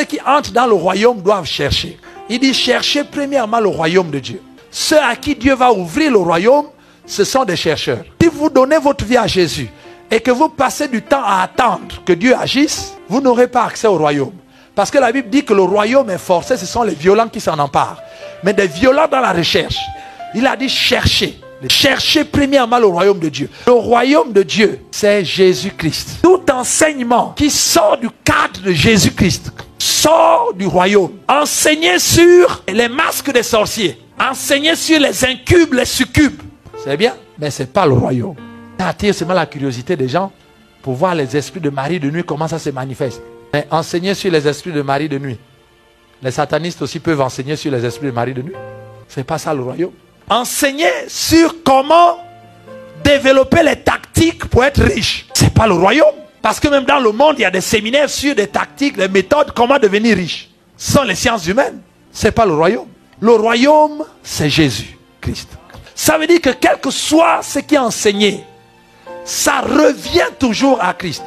ceux qui entrent dans le royaume doivent chercher. Il dit cherchez premièrement le royaume de Dieu. Ceux à qui Dieu va ouvrir le royaume, ce sont des chercheurs. Si vous donnez votre vie à Jésus et que vous passez du temps à attendre que Dieu agisse, vous n'aurez pas accès au royaume. Parce que la Bible dit que le royaume est forcé, ce sont les violents qui s'en emparent. Mais des violents dans la recherche. Il a dit cherchez. Cherchez premièrement le royaume de Dieu. Le royaume de Dieu, c'est Jésus-Christ. Tout enseignement qui sort du cadre de Jésus-Christ sort du royaume. Enseigner sur les masques des sorciers. Enseigner sur les incubes, les succubes. C'est bien, mais ce n'est pas le royaume. Ça attire seulement la curiosité des gens pour voir les esprits de Marie de nuit, comment ça se manifeste. Mais enseigner sur les esprits de Marie de nuit. Les satanistes aussi peuvent enseigner sur les esprits de Marie de nuit. Ce n'est pas ça le royaume. Enseigner sur comment développer les tactiques pour être riche. Ce n'est pas le royaume. Parce que même dans le monde, il y a des séminaires sur des tactiques, des méthodes, comment devenir riche. Ce sont les sciences humaines. Ce n'est pas le royaume. Le royaume, c'est Jésus-Christ. Ça veut dire que quel que soit ce qui est enseigné, ça revient toujours à Christ.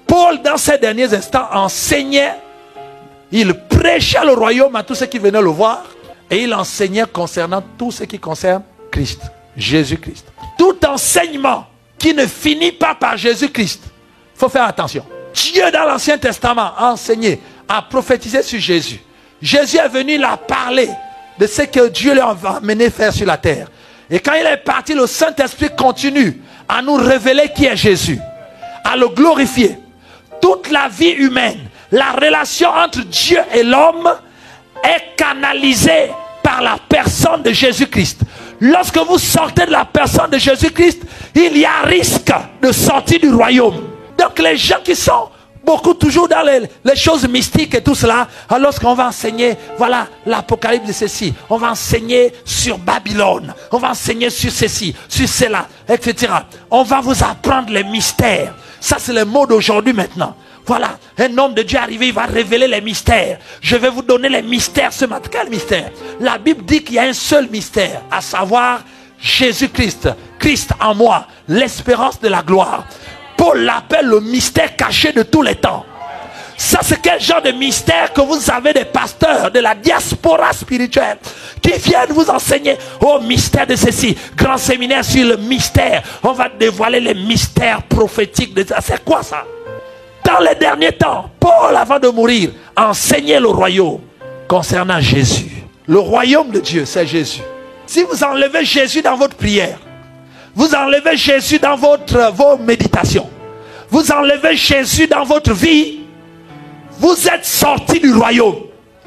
Paul, dans ces derniers instants, enseignait, il prêchait le royaume à tous ceux qui venaient le voir, et il enseignait concernant tout ce qui concerne Christ, Jésus-Christ. Tout enseignement qui ne finit pas par Jésus-Christ, il faut faire attention. Dieu, dans l'Ancien Testament, a enseigné, a prophétisé sur Jésus. Jésus est venu là parler de ce que Dieu lui a amené faire sur la terre. Et quand il est parti, le Saint-Esprit continue à nous révéler qui est Jésus, à le glorifier. Toute la vie humaine, la relation entre Dieu et l'homme est canalisée par la personne de Jésus-Christ. Lorsque vous sortez de la personne de Jésus-Christ, il y a risque de sortir du royaume. Donc les gens qui sont beaucoup toujours dans les choses mystiques et tout cela, alors qu'on va enseigner, voilà l'Apocalypse de ceci, on va enseigner sur Babylone, on va enseigner sur ceci, sur cela, etc. On va vous apprendre les mystères. Ça c'est le mot d'aujourd'hui maintenant. Voilà, un homme de Dieu arrivé, il va révéler les mystères. Je vais vous donner les mystères ce matin. Quel mystère? La Bible dit qu'il y a un seul mystère, à savoir Jésus-Christ. Christ en moi, l'espérance de la gloire. Paul l'appelle le mystère caché de tous les temps. Ça c'est quel genre de mystère que vous avez des pasteurs de la diaspora spirituelle qui viennent vous enseigner. Oh, mystère de ceci, grand séminaire sur le mystère. On va dévoiler les mystères prophétiques de ça. C'est quoi ça? Dans les derniers temps, Paul, avant de mourir, enseignait le royaume concernant Jésus. Le royaume de Dieu, c'est Jésus. Si vous enlevez Jésus dans votre prière, vous enlevez Jésus dans vos méditations, vous enlevez Jésus dans votre vie, vous êtes sorti du royaume.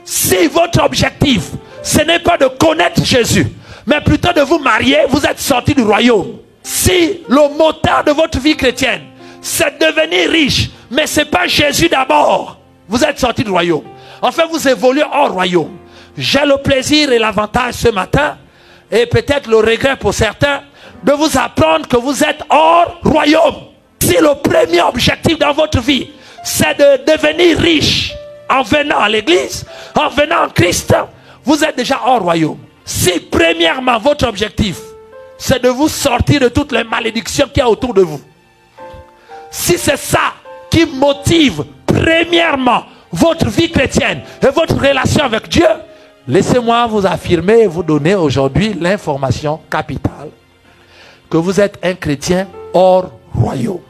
Si votre objectif, ce n'est pas de connaître Jésus, mais plutôt de vous marier, vous êtes sorti du royaume. Si le moteur de votre vie chrétienne, c'est devenir riche, mais ce n'est pas Jésus d'abord, vous êtes sorti du royaume. Enfin, vous évoluez hors royaume. J'ai le plaisir et l'avantage ce matin, et peut-être le regret pour certains, de vous apprendre que vous êtes hors royaume. Si le premier objectif dans votre vie, c'est de devenir riche en venant à l'église, en venant en Christ, vous êtes déjà hors royaume. Si premièrement votre objectif, c'est de vous sortir de toutes les malédictions qu'il y a autour de vous, si c'est ça qui motive premièrement votre vie chrétienne et votre relation avec Dieu, laissez-moi vous affirmer et vous donner aujourd'hui l'information capitale que vous êtes un chrétien hors royaume.